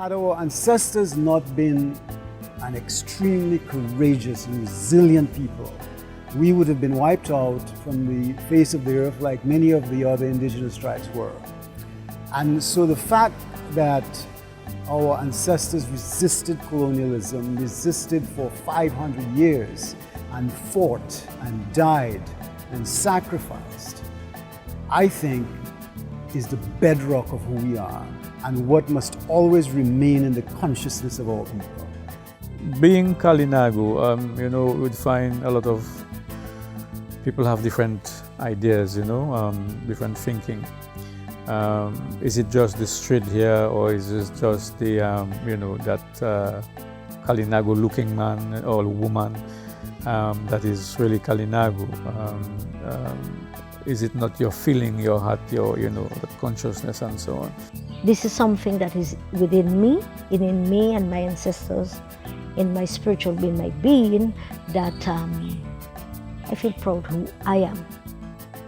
Had our ancestors not been an extremely courageous and resilient people, we would have been wiped out from the face of the earth like many of the other indigenous tribes were. And so the fact that our ancestors resisted colonialism, resisted for 500 years, and fought and died and sacrificed, I think is the bedrock of who we are and what must always remain in the consciousness of our people. Being Kalinago, we'd find a lot of people have different ideas, different thinking. Is it just the street here, or is it just the, that Kalinago-looking man or woman that is really Kalinago? Is it not your feeling, your heart, your, the consciousness and so on? This is something that is within me and my ancestors, in my spiritual being, my being, that I feel proud who I am.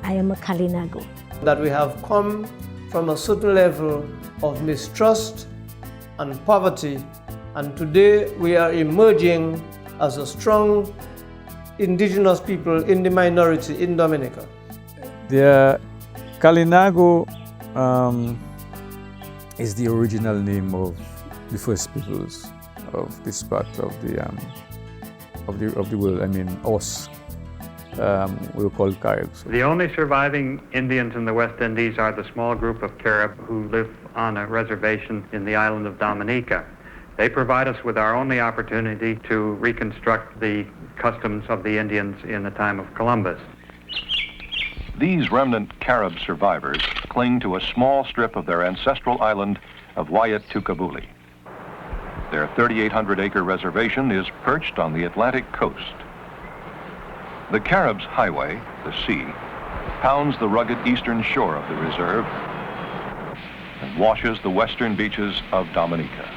I am a Kalinago. That we have come from a certain level of mistrust and poverty, and today we are emerging as a strong indigenous people in the minority in Dominica. The Kalinago is the original name of the first peoples of this part of the world. I mean, us. We were called Caribs. The only surviving Indians in the West Indies are the small group of Carib who live on a reservation in the island of Dominica. They provide us with our only opportunity to reconstruct the customs of the Indians in the time of Columbus. These remnant Carib survivors cling to a small strip of their ancestral island of Wayat-Tukabuli. Their 3,800-acre reservation is perched on the Atlantic coast. The Caribs' highway, the sea, pounds the rugged eastern shore of the reserve and washes the western beaches of Dominica.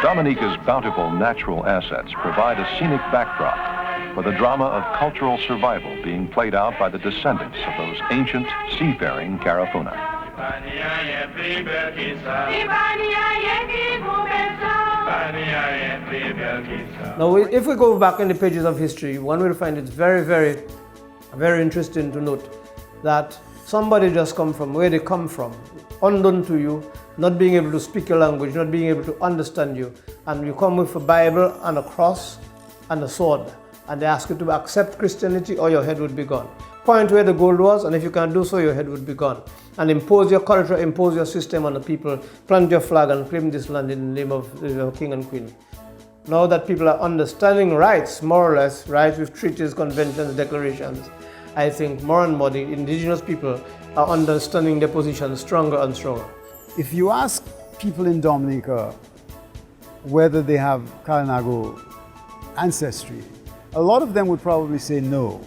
Dominica's bountiful natural assets provide a scenic backdrop for the drama of cultural survival being played out by the descendants of those ancient seafaring Garifuna. Now, if we go back in the pages of history, one will find it very, very, very interesting to note that somebody just come from where they come from, unknown to you, not being able to speak your language, not being able to understand you, and you come with a Bible and a cross and a sword, and they ask you to accept Christianity or your head would be gone. Point where the gold was, and if you can't do so, your head would be gone. And impose your culture, impose your system on the people, plant your flag and claim this land in the name of the king and queen. Now that people are understanding rights, more or less, rights with treaties, conventions, declarations, I think more and more the indigenous people are understanding their position stronger and stronger. If you ask people in Dominica whether they have Kalinago ancestry, a lot of them would probably say no.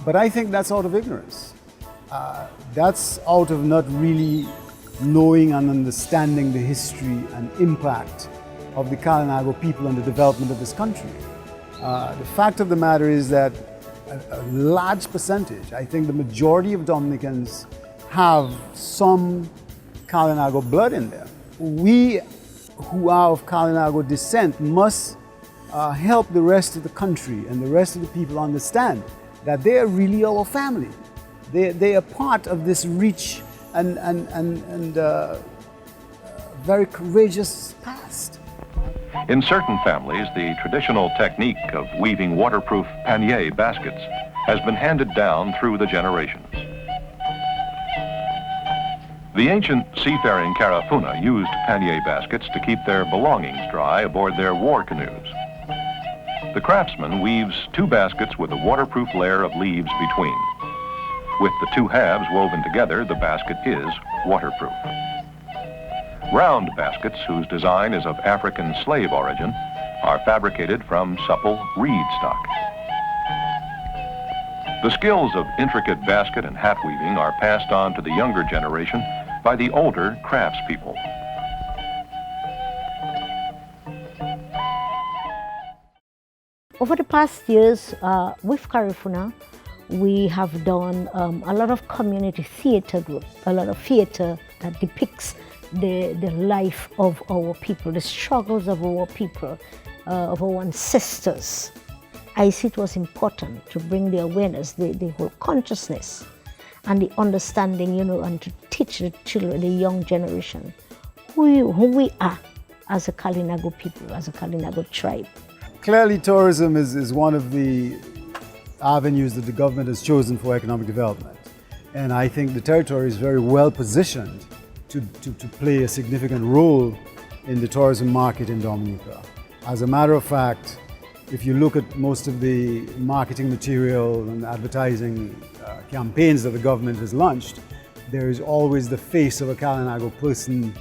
But I think that's out of ignorance. That's out of not really knowing and understanding the history and impact of the Kalinago people and the development of this country. The fact of the matter is that a large percentage, I think the majority of Dominicans have some Kalinago blood in them. We who are of Kalinago descent must help the rest of the country and the rest of the people understand that they are really our family. They are part of this rich and very courageous past. In certain families, the traditional technique of weaving waterproof pannier baskets has been handed down through the generations. The ancient seafaring Garifuna used pannier baskets to keep their belongings dry aboard their war canoes. The craftsman weaves two baskets with a waterproof layer of leaves between. With the two halves woven together, the basket is waterproof. Round baskets, whose design is of African slave origin, are fabricated from supple reed stock. The skills of intricate basket and hat weaving are passed on to the younger generation by the older craftspeople. Over the past years, with Carifuna, we have done a lot of community theater group, a lot of theater that depicts the life of our people, the struggles of our people, of our ancestors. I see it was important to bring the awareness, the whole consciousness and the understanding, and to teach the children, the young generation, who we are as a Kalinago people, as a Kalinago tribe. Clearly, tourism is one of the avenues that the government has chosen for economic development. And I think the territory is very well positioned to play a significant role in the tourism market in Dominica. As a matter of fact, if you look at most of the marketing material and advertising campaigns that the government has launched, there is always the face of a Kalinago person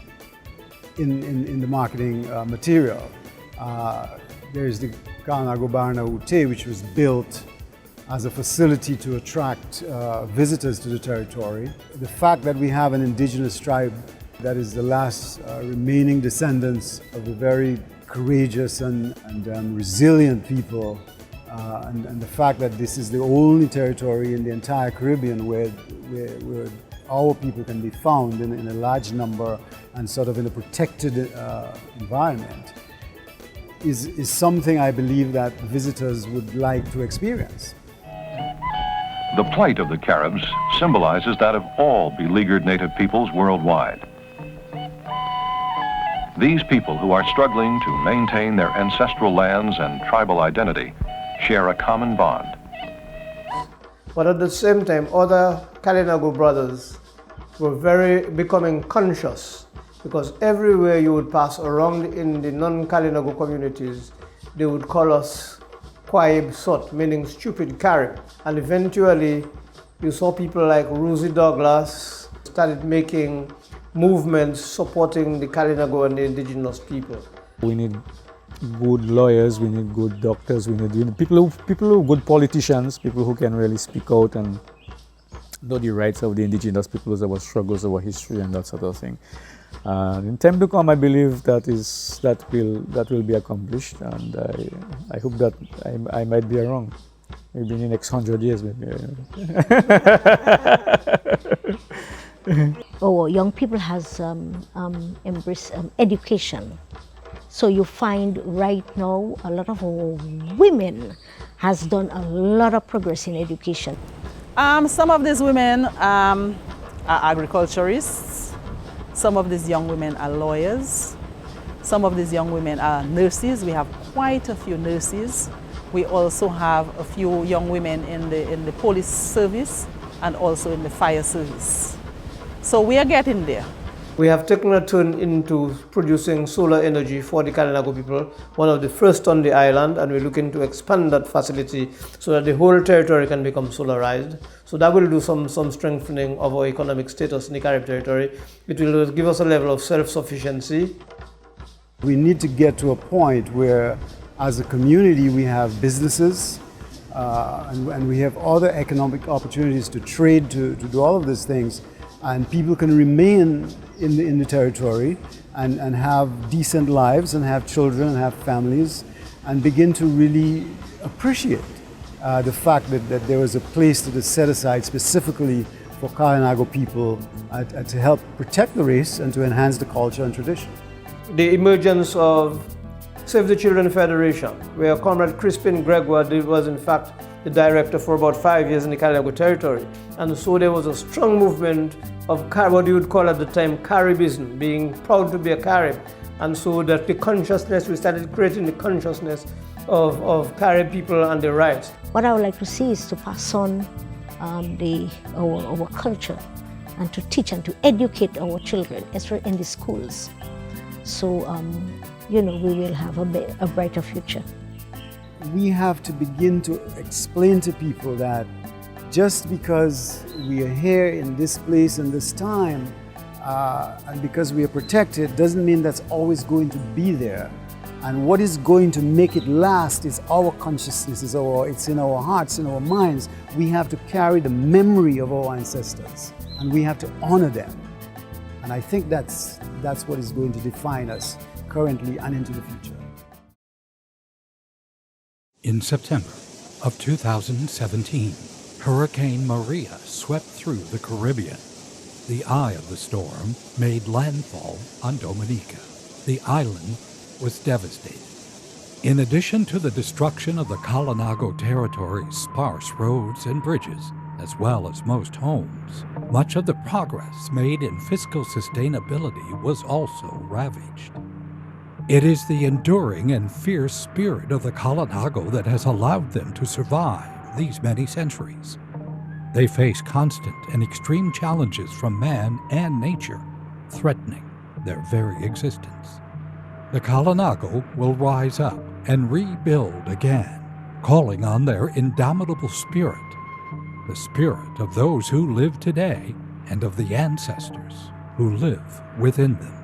in the marketing material. There's the Kalinago Barna Ute, which was built as a facility to attract visitors to the territory. The fact that we have an indigenous tribe that is the last remaining descendants of a very courageous and resilient people, and the fact that this is the only territory in the entire Caribbean where our people can be found in a large number and sort of in a protected environment is something I believe that visitors would like to experience. The plight of the Caribs symbolizes that of all beleaguered native peoples worldwide. These people who are struggling to maintain their ancestral lands and tribal identity share a common bond. But at the same time, other Kalinago brothers were becoming conscious, because everywhere you would pass around in the non-Kalinago communities, they would call us Kwaib Sot, meaning stupid Carib. And eventually, you saw people like Rosie Douglas started making movements supporting the Kalinago and the indigenous people. We need good lawyers, we need good doctors, we need people who good politicians, people who can really speak out and know the rights of the indigenous peoples, our struggles, our history, and that sort of thing. In time to come, I believe that will be accomplished, and I hope that I might be wrong. Maybe in the next 100 years, maybe. Our young people has embraced education. So you find right now a lot of our women has done a lot of progress in education. Some of these women are agriculturists. Some of these young women are lawyers. Some of these young women are nurses. We have quite a few nurses. We also have a few young women in the police service and also in the fire service. So we are getting there. We have taken a turn into producing solar energy for the Kalinago people, one of the first on the island, and we're looking to expand that facility so that the whole territory can become solarized. So that will do some strengthening of our economic status in the Carib territory. It will give us a level of self-sufficiency. We need to get to a point where, as a community, we have businesses and we have other economic opportunities to trade, to do all of these things, and people can remain in the territory and have decent lives and have children and have families and begin to really appreciate the fact that there was a place that is set aside specifically for Kalinago people to help protect the race and to enhance the culture and tradition. The emergence of Save the Children Federation, where Comrade Crispin Gregoire was in fact the director for about 5 years in the Kalinago territory. And so there was a strong movement of what you would call at the time Caribism, being proud to be a Carib. And so that the consciousness, we started creating the consciousness of Carib people and their rights. What I would like to see is to pass on our culture and to teach and to educate our children, especially in the schools. So, we will have a brighter future. We have to begin to explain to people that just because we are here in this place and this time, and because we are protected, doesn't mean that's always going to be there. And what is going to make it last is our consciousness, it's in our hearts, in our minds. We have to carry the memory of our ancestors, and we have to honor them. And I think that's what is going to define us currently and into the future. In September of 2017, Hurricane Maria swept through the Caribbean. The eye of the storm made landfall on Dominica. The island was devastated. In addition to the destruction of the Kalinago territory's sparse roads and bridges, as well as most homes, much of the progress made in fiscal sustainability was also ravaged. It is the enduring and fierce spirit of the Kalinago that has allowed them to survive these many centuries. They face constant and extreme challenges from man and nature, threatening their very existence. The Kalinago will rise up and rebuild again, calling on their indomitable spirit, the spirit of those who live today and of the ancestors who live within them.